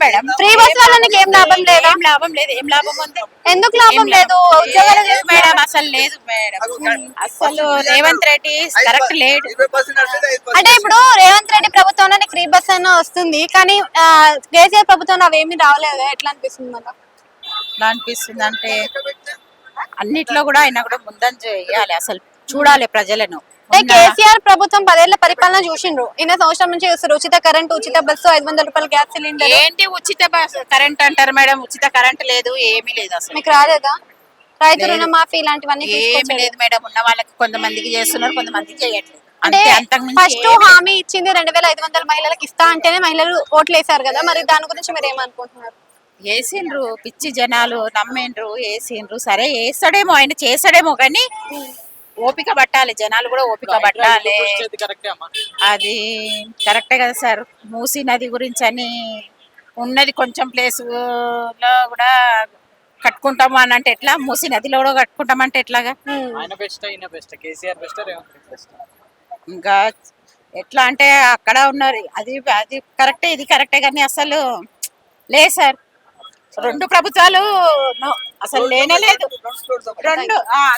Madam. Free bus వల్ల నీకు ఏం లాభం లేదా? ఏం లాభం లేదు. ఏం లాభం ఉంది? ఎందుకు లాభం లేదు? ఉద్యోగాలు లేదు మేడం, అసలు లేదు మేడం. అసలు రేవంత్ రెడ్డి కరెక్ట్ లేడు. అంటే ఇప్పుడు రేవంత్ రెడ్డి ప్రభుత్వంలో నీకు ఫ్రీ బస్ అన్న వస్తుంది, కానీ కేసీఆర్ ప్రభుత్వంలో అవేమి రావలేదు. ఎట్లా అనిపిస్తుంది మనకు? ఎలా అనిపిస్తుంది అంటే అన్నిట్లో కూడా ఆయన కూడా ముందంజ వేయాలి, అసలు చూడాలి ప్రజలను. అంటే కేసీఆర్ ప్రభుత్వం 10 ఏళ్ల పరిపాలన చూసిండ్రు, ఈయన సంవత్సరం నుంచి చూస్తారు. ఉచిత కరెంట్, ఉచిత బస్సు, 500 రూపాయల గ్యాస్ సిలిండర్. ఏంటి ఉచిత బస్ కరెంట్ అంటారు మేడం? ఉచిత కరెంట్ లేదు, ఏమీ లేదు అసలు. మీకు రాలేదా? రైతు రుణమాఫీ ఇలాంటివన్నీ ఏమీ లేదు మేడం. ఉన్న వాళ్ళకి కొంతమందికి చేస్తున్నారు, కొంతమందికి చేయట్లేదు. అంటే అంతకుమించి ఫస్ట్ హామీ ఇచ్చింది 2500 మహిళలకు ఇస్తా అంటేనే మహిళలు ఓట్లు వేశారు కదా, మరి దాని గురించి మీరు ఏమనుకుంటున్నారు? వేసిండ్రు, పిచ్చి జనాలు నమ్మిండ్రు, వేసిండ్రు. సరే వేస్తాడేమో, ఆయన చేస్తాడేమో, కానీ ఓపిక పట్టాలి, జనాలు కూడా ఓపిక పట్టాలి. అది కరెక్టే కదా సార్. మూసీ నది గురించి అని ఉన్నది కొంచెం ప్లేస్ లో కూడా కట్టుకుంటాము అని అంటే ఎట్లా? మూసీ నదిలో కూడా కట్టుకుంటామంటే ఎట్లాగా? ఇంకా ఎట్లా అంటే అక్కడ ఉన్నారు, అది అది కరెక్టే, ఇది కరెక్టే, కానీ అసలు లేదు సార్. రెండు ప్రభుత్వాలు అసలు లేనే లేదు. రెండు